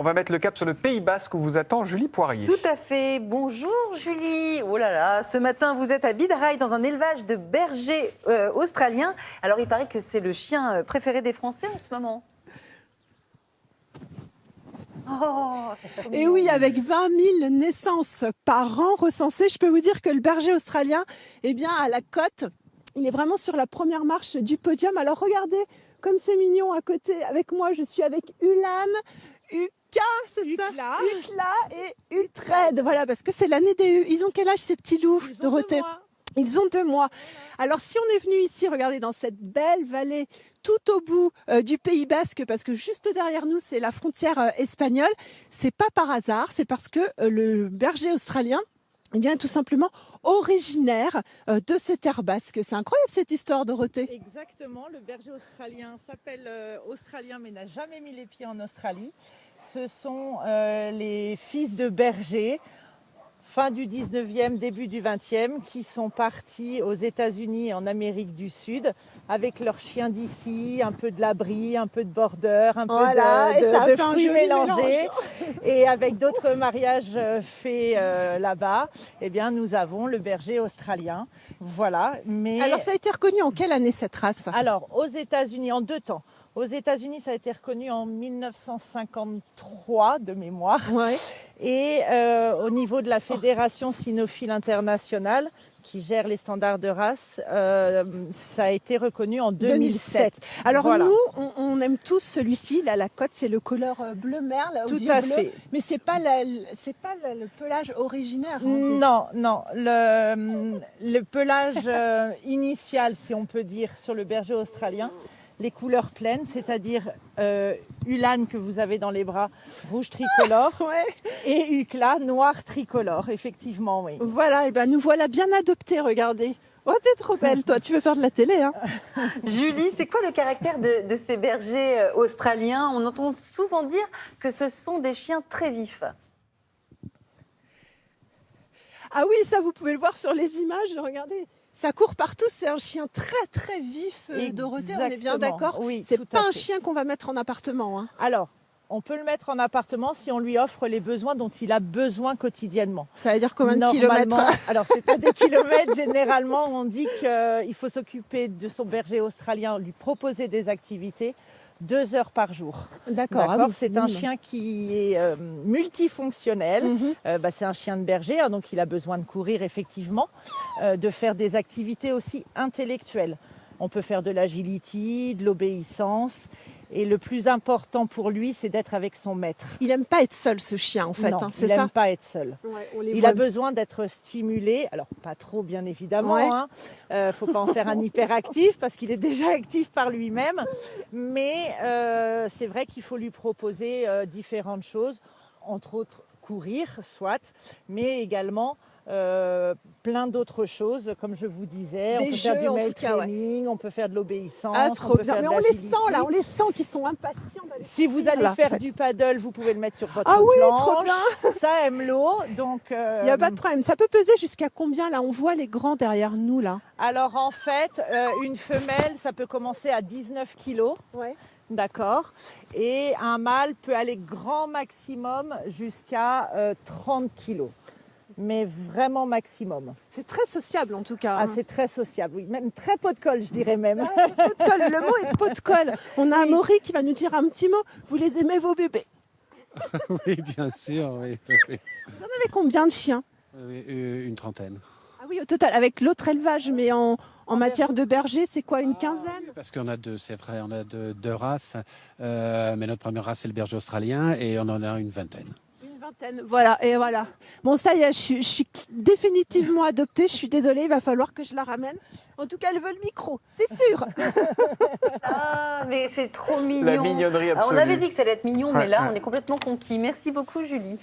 On va mettre le cap sur le Pays Basque où vous attend Julie Poirier. Tout à fait. Bonjour Julie. Oh là là, ce matin vous êtes à Bidaraï dans un élevage de bergers australiens. Alors il paraît que c'est le chien préféré des Français en ce moment. Oh, et oui, avec 20 000 naissances par an recensées, je peux vous dire que le berger australien, eh bien, à la cote, il est vraiment sur la première marche du podium. Alors regardez comme c'est mignon à côté. Avec moi, je suis avec Ulan, Uka, c'est ça, Ukla et Utred. Voilà, parce que c'est l'année des U. Ils ont quel âge ces petits loups, Dorothée? Ils ont 2 mois. Alors, si on est venu ici, regardez, dans cette belle vallée, tout au bout du Pays Basque, parce que juste derrière nous, c'est la frontière espagnole, c'est pas par hasard, c'est parce que le berger australien, eh bien, tout simplement originaire de ces terres basques. C'est incroyable cette histoire, Dorothée. Exactement, le berger australien s'appelle australien mais n'a jamais mis les pieds en Australie. Ce sont les fils de bergers, fin du 19e, début du 20e, qui sont partis aux États-Unis et en Amérique du Sud avec leurs chiens d'ici, un peu de labri, un peu de border, un peu de fruits mélangés. Et avec d'autres mariages faits là-bas, eh bien, nous avons le berger australien. Voilà. Mais... Alors, ça a été reconnu en quelle année cette race? Alors, aux États-Unis, en 2 temps. Aux États-Unis, ça a été reconnu en 1953 de mémoire. Ouais. Et au niveau de la Fédération cynophile internationale, qui gère les standards de race, ça a été reconnu en 2007. Alors voilà. Nous, on aime tous celui-ci. Là, la cote, c'est le couleur bleu merle aux Tout yeux à bleus. fait. Mais c'est pas le pelage originaire. Non, non. Le pelage initial, si on peut dire, sur le berger australien, les couleurs pleines, c'est-à-dire Ulan que vous avez dans les bras, rouge tricolore, Ouais. et Ukla, noir tricolore, effectivement, oui. Voilà, et ben nous voilà bien adoptés, regardez. Oh, t'es trop belle, toi, tu veux faire de la télé, hein? Julie, c'est quoi le caractère de ces bergers australiens? On entend souvent dire que ce sont des chiens très vifs. Ah oui, ça, vous pouvez le voir sur les images, regardez. Ça court partout, c'est un chien très très vif, Dorothée, on est bien d'accord? Oui, c'est tout pas à un fait. chien qu'on va mettre en appartement, hein. Alors, on peut le mettre en appartement si on lui offre les besoins dont il a besoin quotidiennement. Ça veut dire combien de Normalement, kilomètres? alors c'est pas des kilomètres, généralement on dit qu'il faut s'occuper de son berger australien, lui proposer des activités 2 heures par jour. D'accord, ah oui, c'est un chien qui est multifonctionnel. C'est un chien de berger, hein, donc il a besoin de courir effectivement, de faire des activités aussi intellectuelles. On peut faire de l'agility, de l'obéissance. Et le plus important pour lui, c'est d'être avec son maître. Il aime pas être seul, ce chien, en fait, Non, hein, c'est il ça? n'aime pas être seul. Ouais, Il a besoin d'être stimulé, alors pas trop bien évidemment, Ouais. Faut pas en faire un hyperactif parce qu'il est déjà actif par lui-même, mais c'est vrai qu'il faut lui proposer différentes choses, entre autres courir, soit, mais également plein d'autres choses, comme je vous disais, Des on peut faire jeux, du en mail tout cas, ouais. training, on peut faire de l'obéissance, Ah, on trop peut bien. faire Mais de on les l'agility. sent, là, on les sent qu'ils sont impatients d'aller Si vous courir, allez là, faire en fait. du paddle, vous pouvez le mettre sur votre Ah oui, planche. trop bien. Ça aime l'eau, donc... Il n'y a pas de problème. Ça peut peser jusqu'à combien, là? On voit les grands derrière nous, là. Alors en fait, une femelle, ça peut commencer à 19 kilos, Ouais. d'accord. Et un mâle peut aller grand maximum jusqu'à 30 kilos. Mais vraiment maximum. C'est très sociable, en tout cas. Ah, c'est très sociable, oui. Même très pot de colle, je dirais même. Pot de colle. Le mot est pot de colle. On a Amaury qui va nous dire un petit mot. Vous les aimez, vos bébés? Oui, bien sûr, oui. Vous en avez combien de chiens? Oui, une trentaine. Ah oui, au total, avec l'autre élevage, mais en matière de berger, c'est quoi, une quinzaine? Parce qu'on a c'est vrai, on a deux races, mais notre première race, c'est le berger australien, et on en a une vingtaine. Une vingtaine, voilà, et voilà. Bon, ça y est, je suis définitivement adoptée, je suis désolée, il va falloir que je la ramène. En tout cas, elle veut le micro, c'est sûr. Ah, mais c'est trop mignon. La mignonnerie Alors, absolue. on avait dit que ça allait être mignon, mais là, Ouais. on est complètement conquis. Merci beaucoup, Julie.